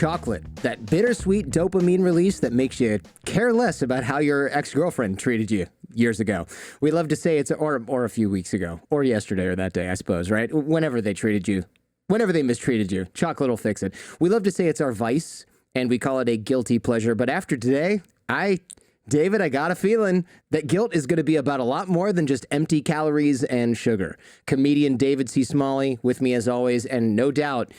chocolate, that bittersweet dopamine release that makes you care less about how your ex-girlfriend treated you years ago. We love to say or a few weeks ago, or yesterday or that day, I suppose, right? Whenever they mistreated you, chocolate will fix it. We love to say it's our vice, and we call it a guilty pleasure. But after today, David, I got a feeling that guilt is going to be about a lot more than just empty calories and sugar. Comedian David C. Smalley with me as always, and no doubt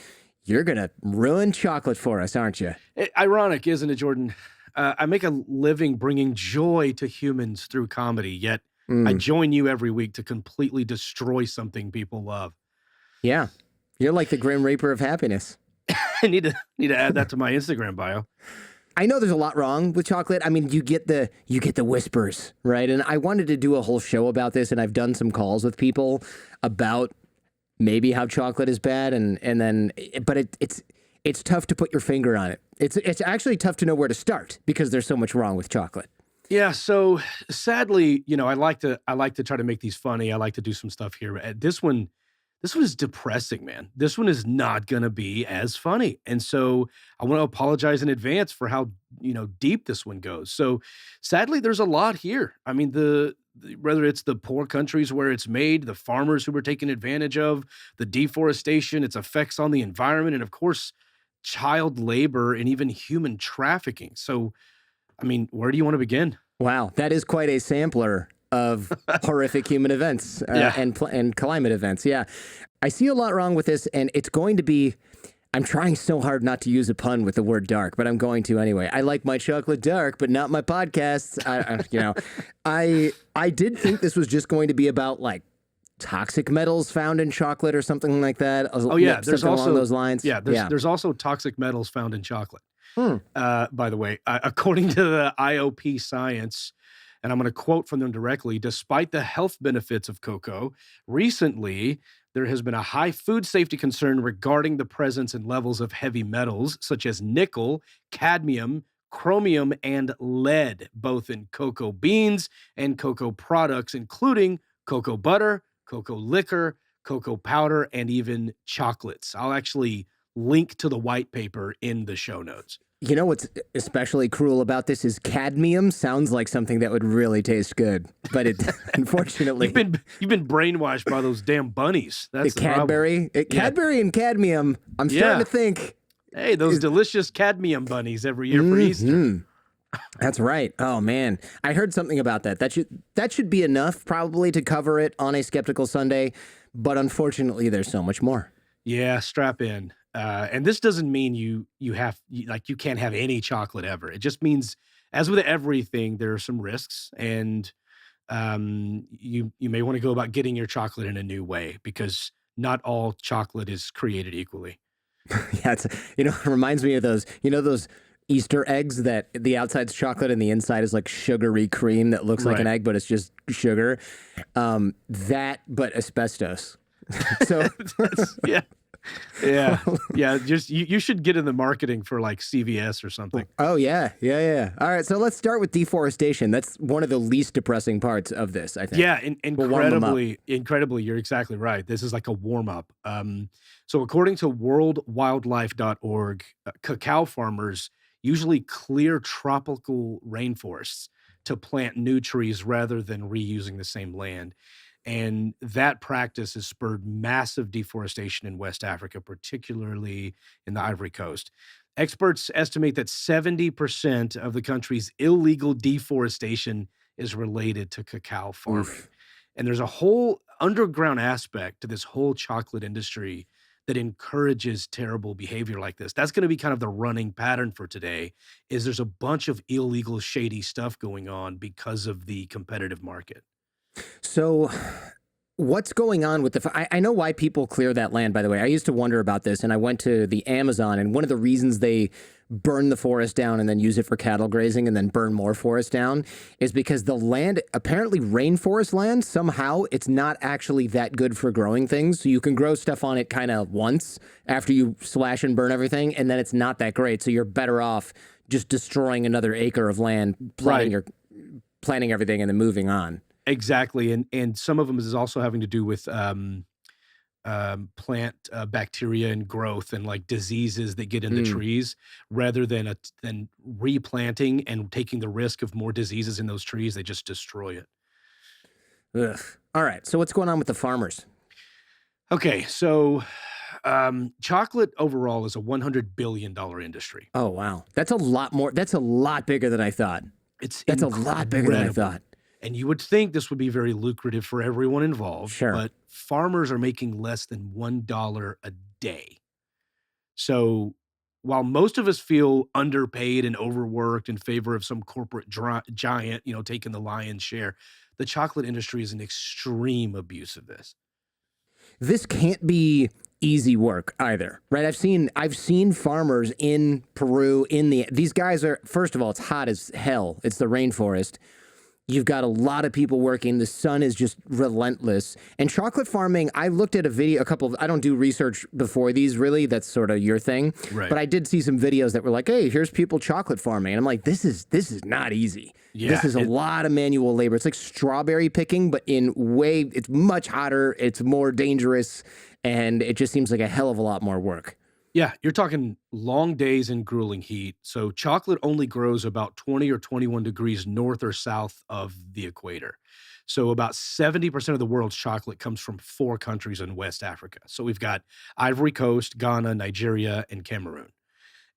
you're going to ruin chocolate for us, aren't you? Ironic, isn't it, Jordan? I make a living bringing joy to humans through comedy, yet I join you every week to completely destroy something people love. Yeah, you're like the Grim Reaper of happiness. I need to add that to my Instagram bio. I know there's a lot wrong with chocolate. I mean, you get the whispers, right? And I wanted to do a whole show about this, and I've done some calls with people about maybe how chocolate is bad, but it's tough to put your finger on it. It's actually tough to know where to start because there's so much wrong with chocolate. Yeah, so sadly, I like to try to make these funny. I like to do some stuff here. This one is depressing, man. This one is not going to be as funny. And so I want to apologize in advance for how, deep this one goes. So sadly, there's a lot here. I mean, whether it's the poor countries where it's made, the farmers who were taken advantage of, the deforestation, its effects on the environment, and of course, child labor and even human trafficking. So, I mean, where do you want to begin? Wow, that is quite a sampler of horrific human events and climate events. Yeah, I see a lot wrong with this, and it's going to be, I'm trying so hard not to use a pun with the word dark, but I'm going to anyway. I like my chocolate dark, but not my podcasts. I did think this was just going to be about like toxic metals found in chocolate or something like that. Oh yeah, there's also along those lines. Yeah, there's also toxic metals found in chocolate. By the way, according to the IOP Science, and I'm going to quote from them directly, despite the health benefits of cocoa, recently there has been a high food safety concern regarding the presence and levels of heavy metals such as nickel, cadmium, chromium, and lead, both in cocoa beans and cocoa products, including cocoa butter, cocoa liquor, cocoa powder, and even chocolates. I'll actually link to the white paper in the show notes. You know what's especially cruel about this is cadmium sounds like something that would really taste good, but it unfortunately you've been brainwashed by those damn bunnies. That's the Cadbury, Cadbury and cadmium. I'm starting to think. Hey, those delicious cadmium bunnies every year for Easter. That's right. Oh man, I heard something about that. That should be enough probably to cover it on a Skeptical Sunday, but unfortunately, there's so much more. Yeah, strap in. And this doesn't mean you can't have any chocolate ever. It just means, as with everything, there are some risks, and you may want to go about getting your chocolate in a new way because not all chocolate is created equally. Yeah, it reminds me of those Easter eggs that the outside's chocolate and the inside is like sugary cream that looks like an egg, but it's just sugar. But asbestos. So Yeah. Just you should get in the marketing for like CVS or something. Oh yeah. All right, so let's start with deforestation. That's one of the least depressing parts of this, I think. Yeah, incredibly, you're exactly right. This is like a warm up. So according to worldwildlife.org, cacao farmers usually clear tropical rainforests to plant new trees rather than reusing the same land. And that practice has spurred massive deforestation in West Africa, particularly in the Ivory Coast. Experts estimate that 70% of the country's illegal deforestation is related to cacao farming. Oof. And there's a whole underground aspect to this whole chocolate industry that encourages terrible behavior like this. That's going to be kind of the running pattern for today, is there's a bunch of illegal, shady stuff going on because of the competitive market. So what's going on with I know why people clear that land, by the way. I used to wonder about this, and I went to the Amazon, and one of the reasons they burn the forest down and then use it for cattle grazing and then burn more forest down is because the land, apparently rainforest land, somehow it's not actually that good for growing things. So you can grow stuff on it kind of once after you slash and burn everything, and then it's not that great. So you're better off just destroying another acre of land, planting everything, and then moving on. Exactly. And some of them is also having to do with plant bacteria and growth and like diseases that get in the Mm. trees, rather than replanting and taking the risk of more diseases in those trees. They just destroy it. Ugh. All right. So what's going on with the farmers? Okay, so chocolate overall is a $100 billion industry. Oh, wow. That's a lot more. That's a lot bigger than I thought. That's a lot bigger than I thought. And you would think this would be very lucrative for everyone involved, Sure. but farmers are making less than $1 a day. So while most of us feel underpaid and overworked in favor of some corporate giant, taking the lion's share, the chocolate industry is an extreme abuse of this. This can't be easy work either, right? I've seen farmers in Peru these guys are, first of all, it's hot as hell. It's the rainforest. You've got a lot of people working. The sun is just relentless. And chocolate farming, I looked at a video, I don't do research before these really. That's sort of your thing. Right. But I did see some videos that were like, hey, here's people chocolate farming. And I'm like, this is not easy. Yeah, this is a lot of manual labor. It's like strawberry picking, but it's much hotter. It's more dangerous. And it just seems like a hell of a lot more work. Yeah, you're talking long days in grueling heat. So chocolate only grows about 20 or 21 degrees north or south of the equator. So about 70% of the world's chocolate comes from 4 countries in West Africa. So we've got Ivory Coast, Ghana, Nigeria, and Cameroon.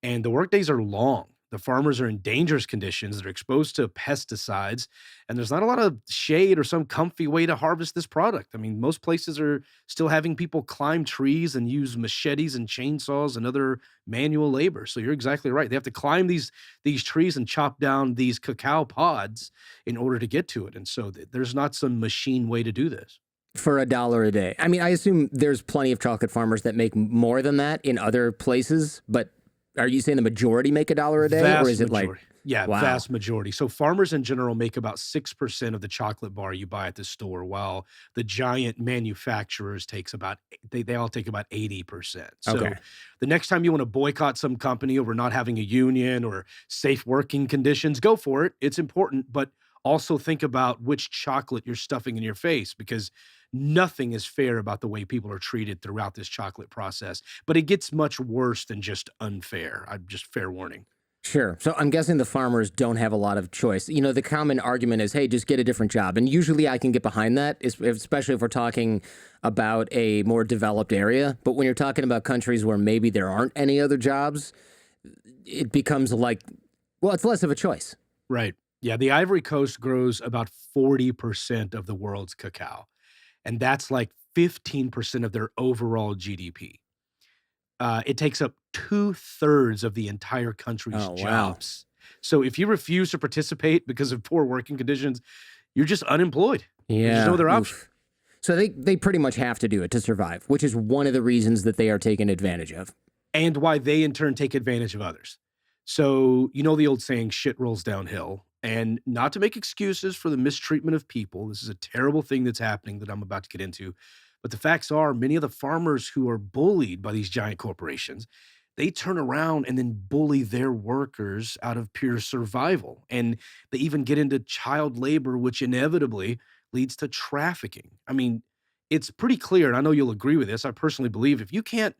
And the workdays are long. The farmers are in dangerous conditions. They're exposed to pesticides, and there's not a lot of shade or some comfy way to harvest this product. I mean, most places are still having people climb trees and use machetes and chainsaws and other manual labor. So you're exactly right. They have to climb these trees and chop down these cacao pods in order to get to it. And so there's not some machine way to do this. For $1 a day. I mean, I assume there's plenty of chocolate farmers that make more than that in other places, but are you saying the majority make $1 a day, or is it Majority. Yeah, wow. Vast majority. So farmers in general make about 6% of the chocolate bar you buy at the store, while the giant manufacturers they all take about 80%. So Okay. the next time you want to boycott some company over not having a union or safe working conditions, go for it. It's important, but also think about which chocolate you're stuffing in your face, because nothing is fair about the way people are treated throughout this chocolate process. But it gets much worse than just unfair. I'm just fair warning. Sure. So I'm guessing the farmers don't have a lot of choice. You know, the common argument is, hey, just get a different job. And usually I can get behind that, especially if we're talking about a more developed area. But when you're talking about countries where maybe there aren't any other jobs, it becomes like, well, it's less of a choice. Right. Yeah. The Ivory Coast grows about 40% of the world's cacao, and that's like 15% of their overall GDP. It takes up 2/3 of the entire country's Oh, wow. jobs. So if you refuse to participate because of poor working conditions, you're just unemployed. Yeah. There's no other option. Oof. So they pretty much have to do it to survive, which is one of the reasons that they are taken advantage of. And why they in turn take advantage of others. So, you know the old saying, shit rolls downhill. And not to make excuses for the mistreatment of people, this is a terrible thing that's happening that I'm about to get into. But the facts are, many of the farmers who are bullied by these giant corporations, they turn around and then bully their workers out of pure survival. And they even get into child labor, which inevitably leads to trafficking. I mean, it's pretty clear, and I know you'll agree with this. I personally believe if you can't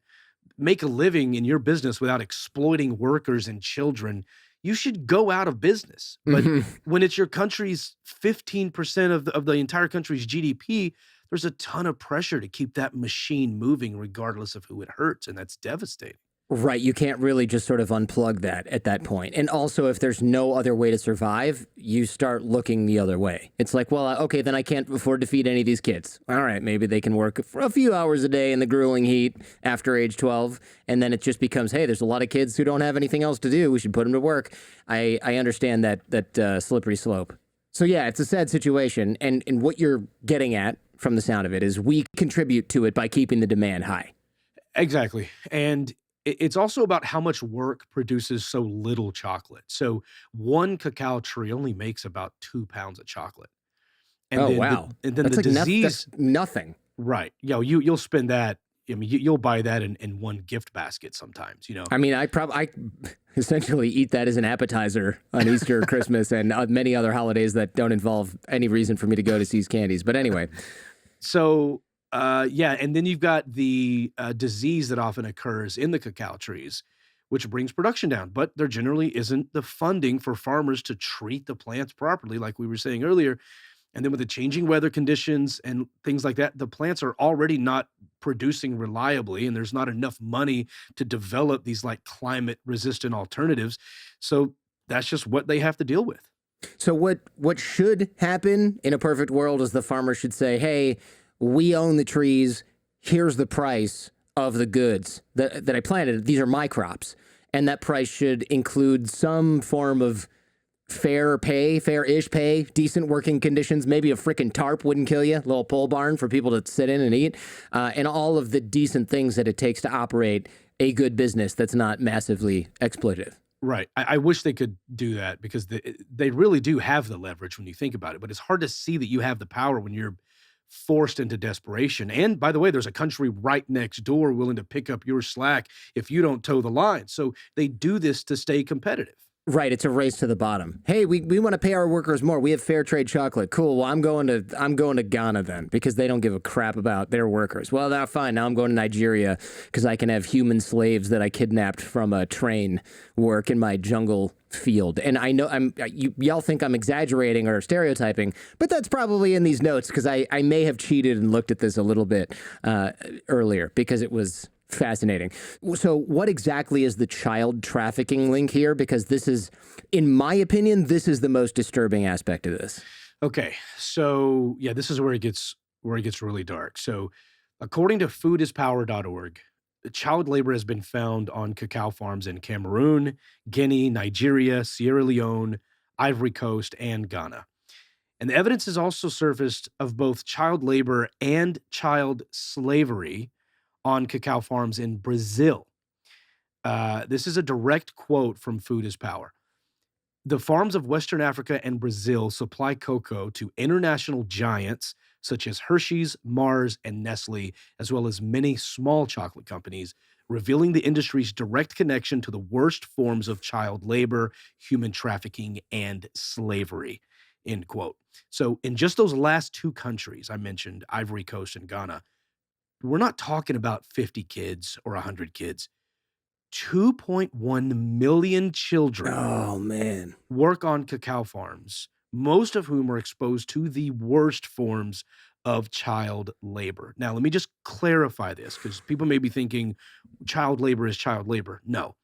make a living in your business without exploiting workers and children, you should go out of business. But when it's your country's 15% of the entire country's GDP, there's a ton of pressure to keep that machine moving regardless of who it hurts, and that's devastating. Right. You can't really just sort of unplug that at that point. And also, if there's no other way to survive, you start looking the other way. It's like, well, okay, then I can't afford to feed any of these kids. All right, maybe they can work for a few hours a day in the grueling heat after age 12. And then it just becomes, hey, there's a lot of kids who don't have anything else to do. We should put them to work. I understand that slippery slope. So, yeah, it's a sad situation. And what you're getting at from the sound of it is we contribute to it by keeping the demand high. Exactly. And it's also about how much work produces so little chocolate. So one cacao tree only makes about 2 pounds of chocolate. And Oh, then wow. and then That's the like disease, that's nothing. right? You'll spend that. I mean, you'll buy that in one gift basket sometimes. I mean, I essentially eat that as an appetizer on Easter, Christmas, and many other holidays that don't involve any reason for me to go to See's Candies. But anyway. So Yeah, and then you've got the disease that often occurs in the cacao trees, which brings production down. But there generally isn't the funding for farmers to treat the plants properly, like we were saying earlier. And then with the changing weather conditions and things like that, the plants are already not producing reliably, and there's not enough money to develop these like climate resistant alternatives. So that's just what they have to deal with. So what should happen in a perfect world is the farmer should say, "Hey, we own the trees. Here's the price of the goods that I planted. These are my crops." And that price should include some form of fair pay, fair-ish pay, decent working conditions. Maybe a freaking tarp wouldn't kill you, a little pole barn for people to sit in and eat, and all of the decent things that it takes to operate a good business that's not massively exploitative. Right. I wish they could do that because they really do have the leverage when you think about it. But it's hard to see that you have the power when you're forced into desperation. And by the way, there's a country right next door willing to pick up your slack if you don't toe the line. So they do this to stay competitive. Right, it's a race to the bottom. Hey, we want to pay our workers more. We have fair trade chocolate. Cool. Well, I'm going to Ghana then because they don't give a crap about their workers. Well, now fine. Now I'm going to Nigeria because I can have human slaves that I kidnapped from a train work in my jungle field. And I know y'all think I'm exaggerating or stereotyping, but that's probably in these notes because I may have cheated and looked at this a little bit earlier because it was fascinating. So what exactly is the child trafficking link here? Because this is, in my opinion, this is the most disturbing aspect of this. Okay. So yeah, this is where it gets really dark. So according to foodispower.org, child labor has been found on cacao farms in Cameroon, Guinea, Nigeria, Sierra Leone, Ivory Coast, and Ghana. And the evidence has also surfaced of both child labor and child slavery on cacao farms in Brazil. This is a direct quote from Food is Power. The farms of Western Africa and Brazil supply cocoa to international giants such as Hershey's, Mars, and Nestle, as well as many small chocolate companies, revealing the industry's direct connection to the worst forms of child labor, human trafficking, and slavery. End quote. So, in just those last two countries I mentioned, Ivory Coast and Ghana, we're not talking about 50 kids or 100 kids. 2.1 million children Oh, man. work on cacao farms, most of whom are exposed to the worst forms of child labor. Now, let me just clarify this because people may be thinking child labor is child labor. No.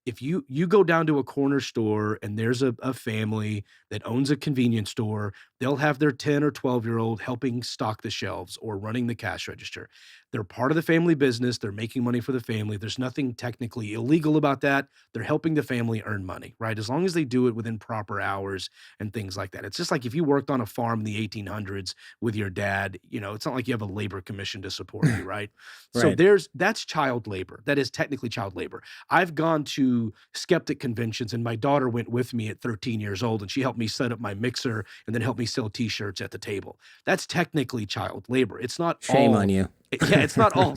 If you go down to a corner store and there's a family that owns a convenience store, they'll have their 10 or 12-year-old helping stock the shelves or running the cash register. They're part of the family business. They're making money for the family. There's nothing technically illegal about that. They're helping the family earn money, right? As long as they do it within proper hours and things like that. It's just like if you worked on a farm in the 1800s with your dad, it's not like you have a labor commission to support you, right? So Right. that's child labor. That is technically child labor. I've gone to skeptic conventions and my daughter went with me at 13 years old and she helped me set up my mixer and then helped me sell t-shirts at the table. That's technically child labor. It's not Shame all on you. yeah, it's not all,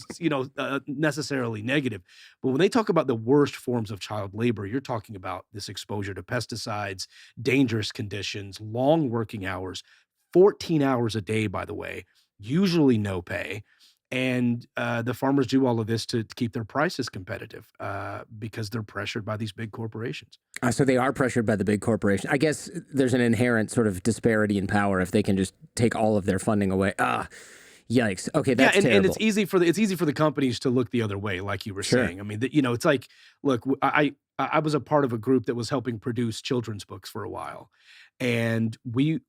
necessarily negative. But when they talk about the worst forms of child labor, you're talking about this exposure to pesticides, dangerous conditions, long working hours, 14 hours a day, by the way, usually no pay. And the farmers do all of this to keep their prices competitive because they're pressured by these big corporations. So they are pressured by the big corporation. I guess there's an inherent sort of disparity in power if they can just take all of their funding away. Yikes. Okay, that's and terrible. it's easy for the companies to look the other way, like you were Sure. saying. I mean, it's like, look, I was a part of a group that was helping produce children's books for a while, and we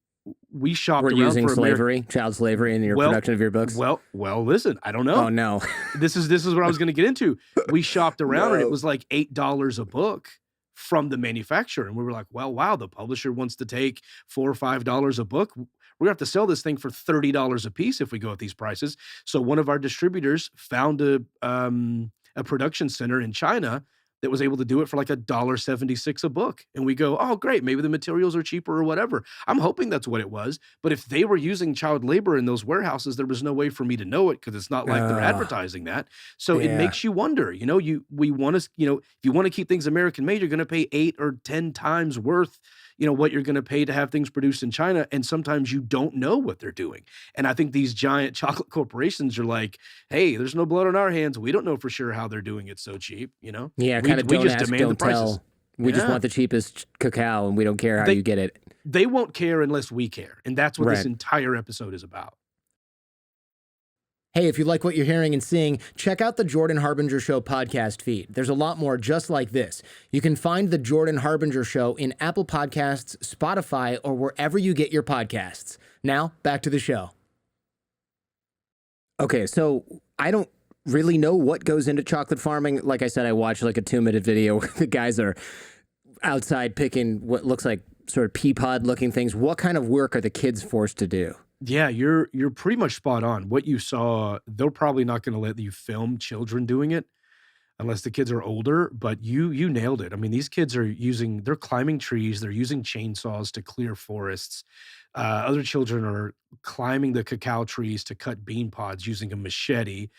shopped We're around using for American. slavery, child slavery in your Well, production of your books? well. Listen, I don't Oh, know. no. This is what I was going to get into. We shopped around, and it No. was like $8 a book from the manufacturer, and we were like, well, wow, the publisher wants to take $4 or $5 a book. We're gonna have to sell this thing for $30 a piece if we go at these prices. So one of our distributors found a production center in China that was able to do it for like $1.76 a book. And we go, oh, great, maybe the materials are cheaper or whatever. I'm hoping that's what it was. But if they were using child labor in those warehouses, there was no way for me to know it because it's not like they're advertising that. So it Yeah. makes you wonder, we want to, if you want to keep things American made, you're going to pay 8 or 10 times worth what you're going to pay to have things produced in China. And sometimes you don't know what they're doing. And I think these giant chocolate corporations are like, hey, there's no blood on our hands. We don't know for sure how they're doing it so cheap, Yeah, we kind of don't just ask, demand the don't prices. tell. We just Yeah. want the cheapest cacao, and we don't care how They- you get it. They won't care unless we care. And that's what this Right. entire episode is about. Hey, if you like what you're hearing and seeing, check out the Jordan Harbinger Show podcast feed. There's a lot more just like this. You can find the Jordan Harbinger Show in Apple Podcasts, Spotify, or wherever you get your podcasts. Now, back to the show. Okay, so I don't really know what goes into chocolate farming. Like I said, I watched like a 2-minute video where the guys are outside picking what looks like sort of pea pod looking things. What kind of work are the kids forced to do? Yeah, you're pretty much spot on. What you saw, they're probably not going to let you film children doing it unless the kids are older, but you nailed it. I mean, these kids they're climbing trees, they're using chainsaws to clear forests. Other children are climbing the cacao trees to cut bean pods using a machete.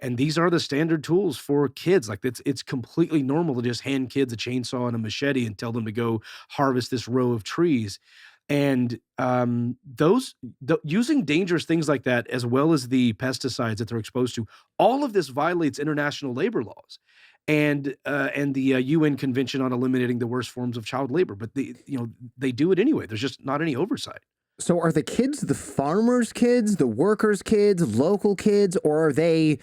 And these are the standard tools for kids. Like it's completely normal to just hand kids a chainsaw and a machete and tell them to go harvest this row of trees. And using dangerous things like that, as well as the pesticides that they're exposed to, all of this violates international labor laws and the UN Convention on Eliminating the Worst Forms of Child Labor. But they do it anyway. There's just not any oversight. So are the kids the farmers' kids, the workers' kids, local kids, or are they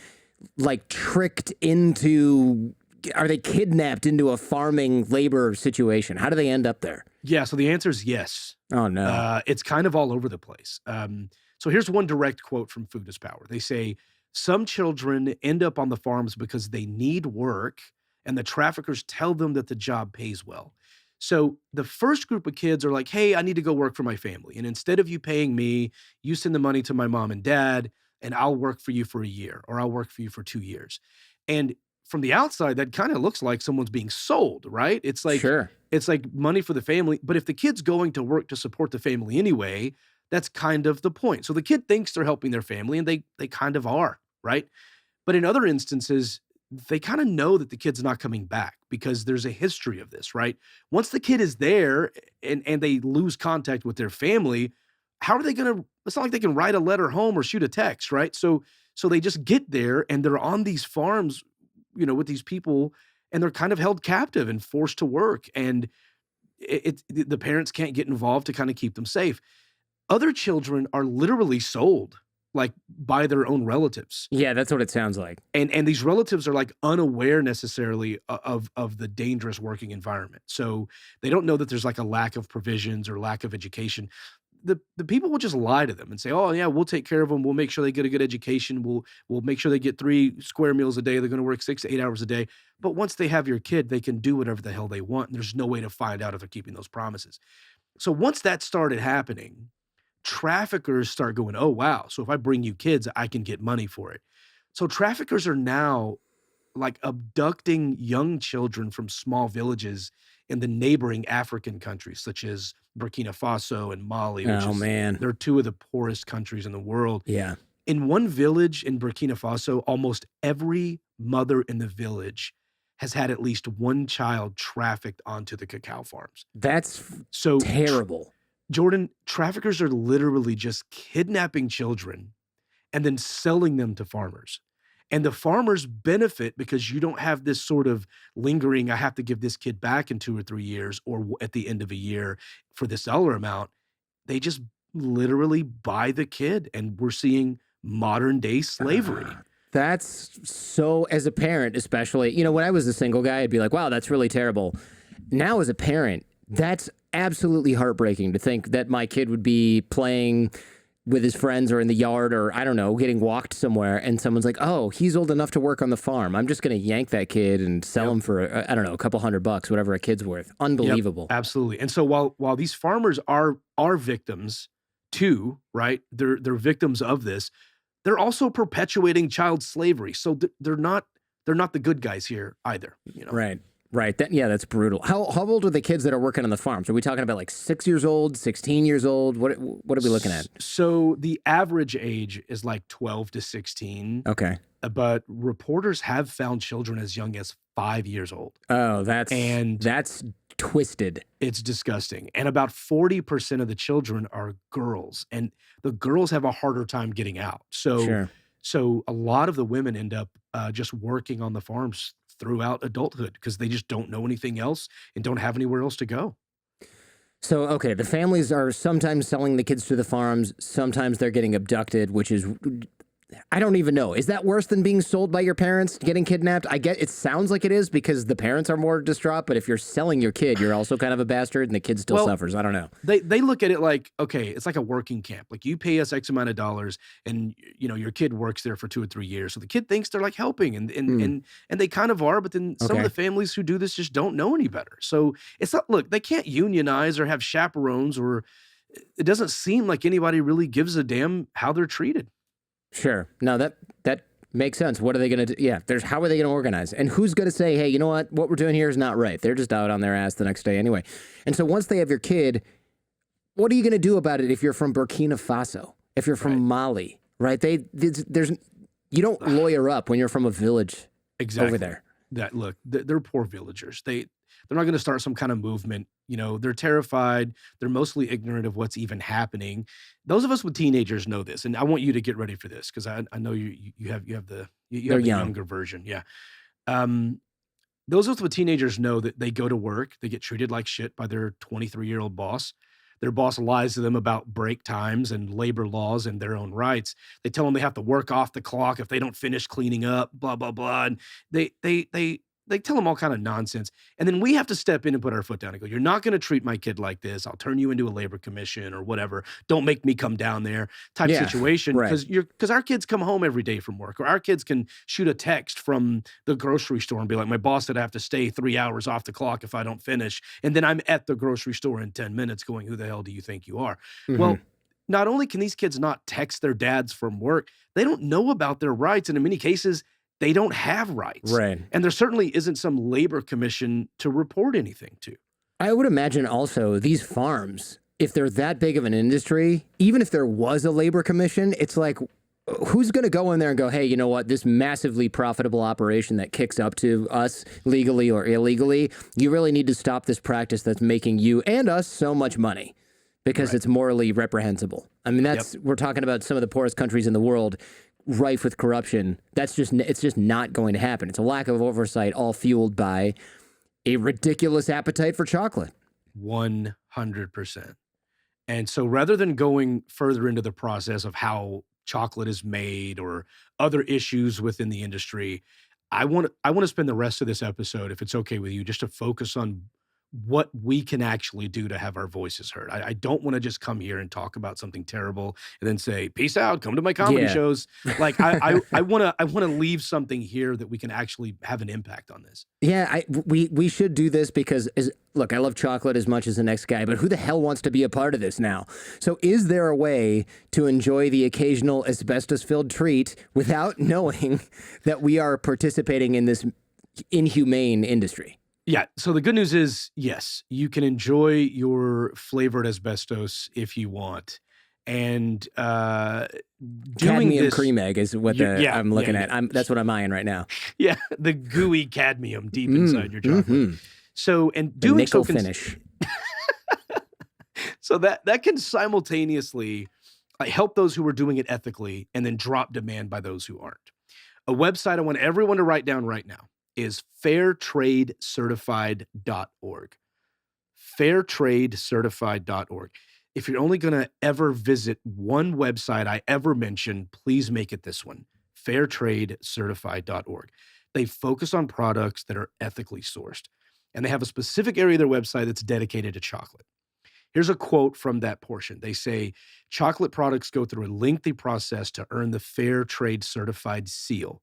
like tricked into? Are they kidnapped into a farming labor situation? How do they end up there? Yeah, so the answer is yes. Oh, no. It's kind of all over the place. So here's one direct quote from Food is Power. They say, some children end up on the farms because they need work and the traffickers tell them that the job pays well. So the first group of kids are like, hey, I need to go work for my family. And instead of you paying me, you send the money to my mom and dad, and I'll work for you for a year, or I'll work for you for 2 years. And from the outside, that kind of looks like someone's being sold, right? It's like, Sure. It's like money for the family. But if the kid's going to work to support the family anyway, that's kind of the point. So the kid thinks they're helping their family, and they kind of are, right? But in other instances, they kind of know that the kid's not coming back because there's a history of this, right? Once the kid is there and they lose contact with their family, how are they going to, it's not like they can write a letter home or shoot a text, right? So they just get there and they're on these farms, with these people, and they're kind of held captive and forced to work. And the parents can't get involved to kind of keep them safe. Other children are literally sold, like by their own relatives. Yeah, that's what it sounds like. And these relatives are like unaware necessarily of the dangerous working environment. So they don't know that there's like a lack of provisions or lack of education. The people will just lie to them and say, oh yeah, we'll take care of them. We'll make sure they get a good education. We'll make sure they get 3 square meals a day. They're going to work 6 to 8 hours a day. But once they have your kid, they can do whatever the hell they want. And there's no way to find out if they're keeping those promises. So once that started happening, traffickers start going, oh, wow. So if I bring you kids, I can get money for it. So traffickers are now like abducting young children from small villages in the neighboring African countries, such as Burkina Faso and Mali, which they're 2 of the poorest countries in the world. Yeah. In one village in Burkina Faso, almost every mother in the village has had at least one child trafficked onto the cacao farms. That's so terrible. Jordan, traffickers are literally just kidnapping children and then selling them to farmers. And the farmers benefit because you don't have this sort of lingering, I have to give this kid back in 2 or 3 years or at the end of a year for this dollar amount. They just literally buy the kid, and we're seeing modern day slavery. That's so, as a parent, especially, when I was a single guy, I'd be like, wow, that's really terrible. Now as a parent, that's absolutely heartbreaking to think that my kid would be playing with his friends or in the yard or, I don't know, getting walked somewhere, and someone's like, oh, he's old enough to work on the farm. I'm just going to yank that kid and sell him for, I don't know, a couple $100, whatever a kid's worth. Unbelievable. Yep, absolutely. And so while these farmers are victims too, right? They're victims of this. They're also perpetuating child slavery. So they're not the good guys here either. Right. Right. That's brutal. How old are the kids that are working on the farms? Are we talking about like 6 years old, 16 years old? What are we looking at? So the average age is like 12 to 16. Okay. But reporters have found children as young as 5 years old. Oh, that's twisted. It's disgusting. And about 40% of the children are girls, and the girls have a harder time getting out. So, Sure. so a lot of the women end up just working on the farms throughout adulthood because they just don't know anything else and don't have anywhere else to go. So, okay, the families are sometimes selling the kids to the farms. Sometimes they're getting abducted, which is, I don't even know. Is that worse than being sold by your parents, getting kidnapped? I get it sounds like it is because the parents are more distraught, but if you're selling your kid, you're also kind of a bastard and the kid still suffers. I don't know. They look at it like, okay, it's like a working camp. Like you pay us X amount of dollars and your kid works there for 2 or 3 years. So the kid thinks they're like helping and they kind of are, but then some of the families who do this just don't know any better. So it's not, look, they can't unionize or have chaperones, or it doesn't seem like anybody really gives a damn how they're treated. Sure. No, that makes sense. What are they going to do? Yeah, how are they going to organize? And who's going to say, hey, you know what we're doing here is not right? They're just out on their ass the next day anyway. And so once they have your kid, what are you going to do about it if you're from Burkina Faso, if you're from Mali, right? You don't lawyer up when you're from a village over there. Look, they're poor villagers. They're not going to start some kind of movement. They're terrified. They're mostly ignorant of what's even happening. Those of us with teenagers know this, and I want you to get ready for this because I know you have the younger version. Yeah. Those of us with teenagers know that they go to work, they get treated like shit by their 23-year-old boss. Their boss lies to them about break times and labor laws and their own rights. They tell them they have to work off the clock if they don't finish cleaning up, blah, blah, blah. And they tell them all kind of nonsense. And then we have to step in and put our foot down and go, you're not going to treat my kid like this. I'll turn you into a labor commission or whatever. Don't make me come down there type situation. Because our kids come home every day from work, or our kids can shoot a text from the grocery store and be like, my boss said I have to stay 3 hours off the clock if I don't finish. And then I'm at the grocery store in 10 minutes going, who the hell do you think you are? Well, not only can these kids not text their dads from work, they don't know about their rights. And in many cases, they don't have rights. Right. And there certainly isn't some labor commission to report anything to. I would imagine also these farms, if they're that big of an industry, even if there was a labor commission, it's like, who's going to go in there and go, hey, you know what, this massively profitable operation that kicks up to us legally or illegally, you really need to stop this practice that's making you and us so much money because it's morally reprehensible. I mean, we're talking about some of the poorest countries in the world, rife with corruption. It's just not going to happen. It's a lack of oversight, all fueled by a ridiculous appetite for chocolate. 100%. And so rather than going further into the process of how chocolate is made or other issues within the industry, I want to spend the rest of this episode, if it's okay with you, just to focus on what we can actually do to have our voices heard. I don't want to just come here and talk about something terrible and then say, peace out, come to my comedy shows. Like I want to leave something here that we can actually have an impact on this. Yeah, we should do this because, look, I love chocolate as much as the next guy, but who the hell wants to be a part of this now? So is there a way to enjoy the occasional asbestos-filled treat without knowing that we are participating in this inhumane industry? Yeah. So the good news is, yes, you can enjoy your flavored asbestos if you want. And cadmium cream egg is what I'm looking at. That's what I'm eyeing right now. Yeah, the gooey cadmium deep inside your chocolate. So, and the doing nickel so finish. So that can simultaneously help those who are doing it ethically and then drop demand by those who aren't. A website I want everyone to write down right now is fairtradecertified.org. Fairtradecertified.org. If you're only going to ever visit one website I ever mention, please make it this one, fairtradecertified.org. They focus on products that are ethically sourced, and they have a specific area of their website that's dedicated to chocolate. Here's a quote from that portion. They say, chocolate products go through a lengthy process to earn the Fair Trade Certified seal.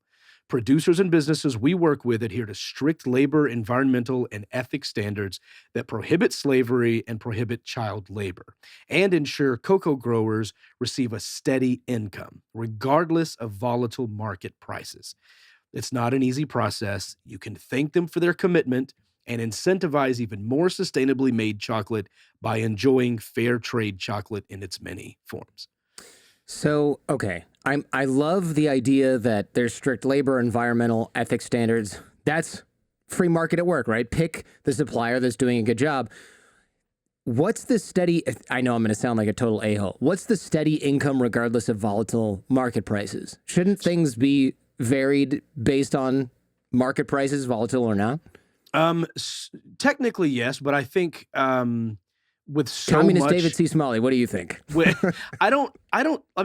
Producers and businesses we work with adhere to strict labor, environmental, and ethics standards that prohibit slavery and prohibit child labor, and ensure cocoa growers receive a steady income, regardless of volatile market prices. It's not an easy process. You can thank them for their commitment and incentivize even more sustainably made chocolate by enjoying fair trade chocolate in its many forms. So, okay, I love the idea that there's strict labor, environmental, ethics standards. That's free market at work, right? Pick the supplier that's doing a good job. What's the steady, I know I'm going to sound like a total a-hole. What's the steady income regardless of volatile market prices? Shouldn't things be varied based on market prices, volatile or not? Technically, yes, but I think with so Communist much, David C. Smalley, what do you think? I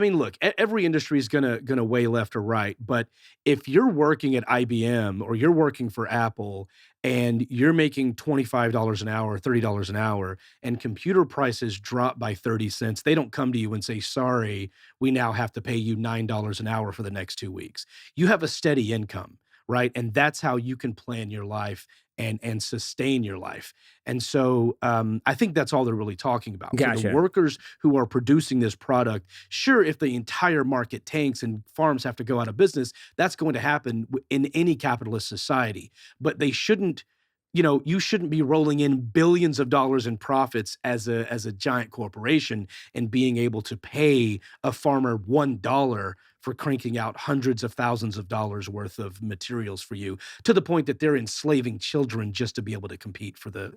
mean, look, every industry is gonna weigh left or right, but if you're working at IBM or you're working for Apple and you're making $25 an hour, $30 an hour, and computer prices drop by 30 cents, they don't come to you and say, sorry, we now have to pay you $9 an hour for the next 2 weeks. You have a steady income, right? And that's how you can plan your life and sustain your life. And so I think that's all they're really talking about. Gotcha. For the workers who are producing this product, sure, if the entire market tanks and farms have to go out of business, that's going to happen in any capitalist society. But they shouldn't, you shouldn't be rolling in billions of dollars in profits as a giant corporation and being able to pay a farmer $1 for cranking out hundreds of thousands of dollars worth of materials for you, to the point that they're enslaving children just to be able to compete for the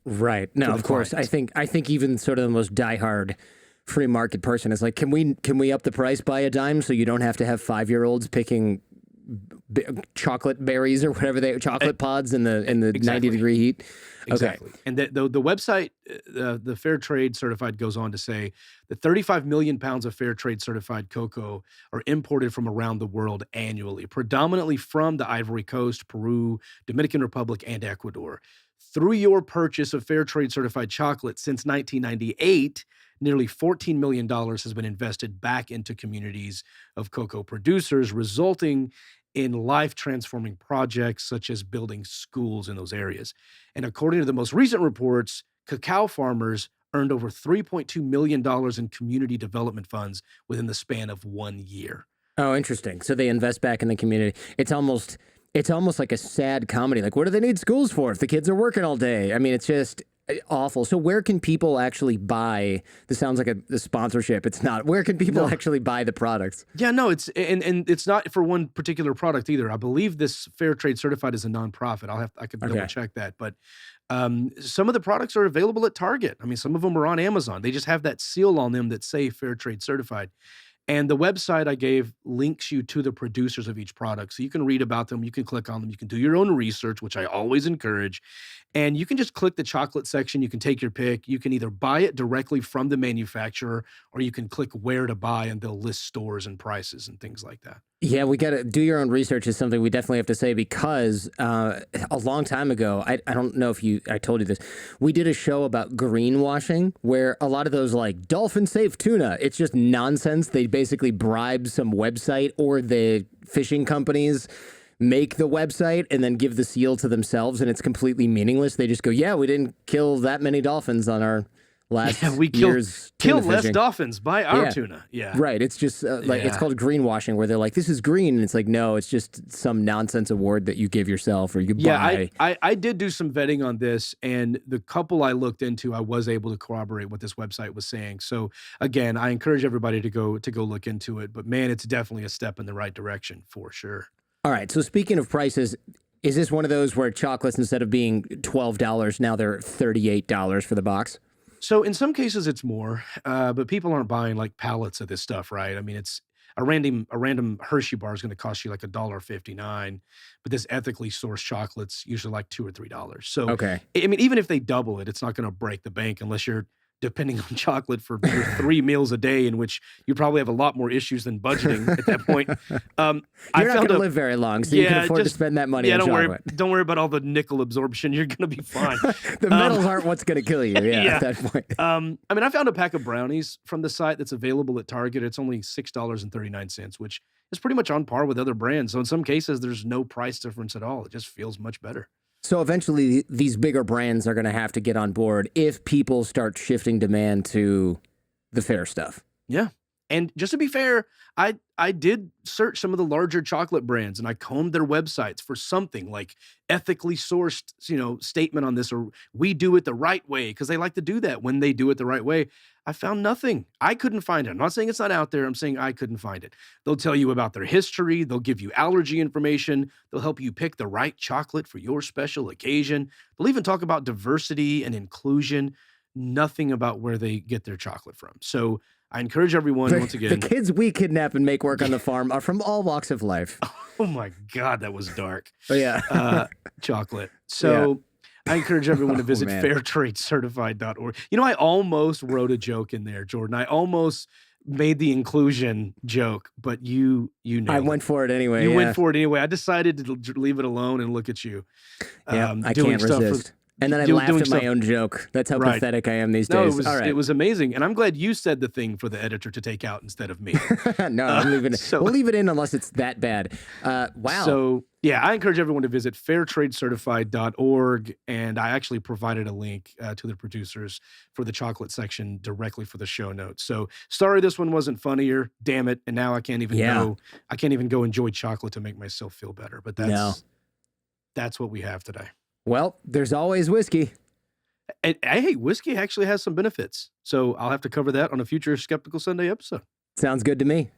right. No, of course. I think even sort of the most diehard free market person is like, can we up the price by a dime so you don't have to have 5-year-olds picking chocolate berries or whatever chocolate pods in the exactly. 90-degree heat. Exactly. Okay. And the website, the Fair Trade Certified goes on to say that 35 million pounds of Fair Trade Certified cocoa are imported from around the world annually, predominantly from the Ivory Coast, Peru, Dominican Republic, and Ecuador. Through your purchase of Fair Trade Certified chocolate since 1998, nearly $14 million has been invested back into communities of cocoa producers, resulting in life-transforming projects such as building schools in those areas. And according to the most recent reports, cacao farmers earned over $3.2 million in community development funds within the span of 1 year. Oh, interesting. So they invest back in the community. It's almost like a sad comedy. Like, what do they need schools for if the kids are working all day? I mean, it's just awful. So where can people actually buy? This sounds like a sponsorship. It's not. Where can people actually buy the products? Yeah, no, it's and it's not for one particular product either. I believe this Fair Trade Certified is a nonprofit. I could double check that, but some of the products are available at Target. I mean, some of them are on Amazon. They just have that seal on them that say Fair Trade Certified. And the website I gave links you to the producers of each product. So you can read about them, you can click on them, you can do your own research, which I always encourage. And you can just click the chocolate section, you can take your pick. You can either buy it directly from the manufacturer, or you can click where to buy and they'll list stores and prices and things like that. Yeah, we got to do your own research is something we definitely have to say, because a long time ago, I don't know if I told you this, we did a show about greenwashing where a lot of those like dolphin safe tuna, it's just nonsense. They basically bribe some website or the fishing companies make the website and then give the seal to themselves, and it's completely meaningless. They just go, yeah, we didn't kill that many dolphins on our last year's killed less dolphins by our tuna. Yeah. Right. It's just it's called greenwashing, where they're like, this is green. And it's like, no, it's just some nonsense award that you give yourself or you buy. I did do some vetting on this, and the couple I looked into, I was able to corroborate what this website was saying. So again, I encourage everybody to go look into it, but man, it's definitely a step in the right direction for sure. All right. So speaking of prices, is this one of those where chocolates, instead of being $12, now they're $38 for the box? So in some cases it's more, but people aren't buying like pallets of this stuff, right? I mean, it's a random Hershey bar is going to cost you like $1.59, but this ethically sourced chocolate's usually like $2 or $3. So okay. I mean, even if they double it, it's not going to break the bank unless you're depending on chocolate for your 3 meals a day, in which you probably have a lot more issues than budgeting at that point. You're not going to live very long, so you can afford to spend that money on chocolate. Don't worry about all the nickel absorption. You're going to be fine. The metals aren't what's going to kill you, at that point. I mean, I found a pack of brownies from the site that's available at Target. It's only $6.39, which is pretty much on par with other brands. So in some cases, there's no price difference at all. It just feels much better. So eventually these bigger brands are going to have to get on board if people start shifting demand to the fair stuff. Yeah. And just to be fair, I did search some of the larger chocolate brands and I combed their websites for something like ethically sourced, statement on this, or we do it the right way, because they like to do that when they do it the right way. I found nothing. I couldn't find it. I'm not saying it's not out there. I'm saying I couldn't find it. They'll tell you about their history. They'll give you allergy information. They'll help you pick the right chocolate for your special occasion. They'll even talk about diversity and inclusion. Nothing about where they get their chocolate from. So I encourage everyone, once again. The kids we kidnap and make work on the farm are from all walks of life. Oh my God, that was dark. Oh, yeah. Chocolate. So I encourage everyone to visit fairtradecertified.org. I almost wrote a joke in there, Jordan. I almost made the inclusion joke, but you know. I went for it anyway. You went for it anyway. I decided to leave it alone and look at you. Yeah, I can't resist. And then I laughed at my own joke. That's how pathetic I am these days. It was amazing. And I'm glad you said the thing for the editor to take out instead of me. No, I'm leaving it. We'll leave it in unless it's that bad. Wow. So, yeah, I encourage everyone to visit fairtradecertified.org. And I actually provided a link to the producers for the chocolate section directly for the show notes. So sorry this one wasn't funnier. Damn it. And now I can't even go. I can't even go enjoy chocolate to make myself feel better. But that's what we have today. Well, there's always whiskey. And hey, whiskey actually has some benefits. So I'll have to cover that on a future Skeptical Sunday episode. Sounds good to me.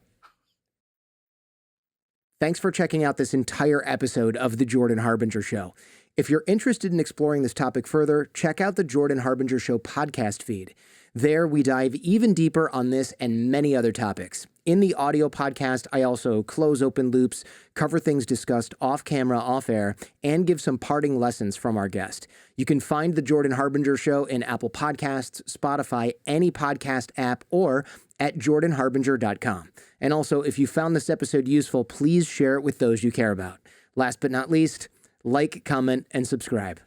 Thanks for checking out this entire episode of The Jordan Harbinger Show. If you're interested in exploring this topic further, check out the Jordan Harbinger Show podcast feed. There, we dive even deeper on this and many other topics. In the audio podcast, I also close open loops, cover things discussed off camera, off air, and give some parting lessons from our guest. You can find The Jordan Harbinger Show in Apple Podcasts, Spotify, any podcast app, or at jordanharbinger.com. And also, if you found this episode useful, please share it with those you care about. Last but not least, like, comment, and subscribe.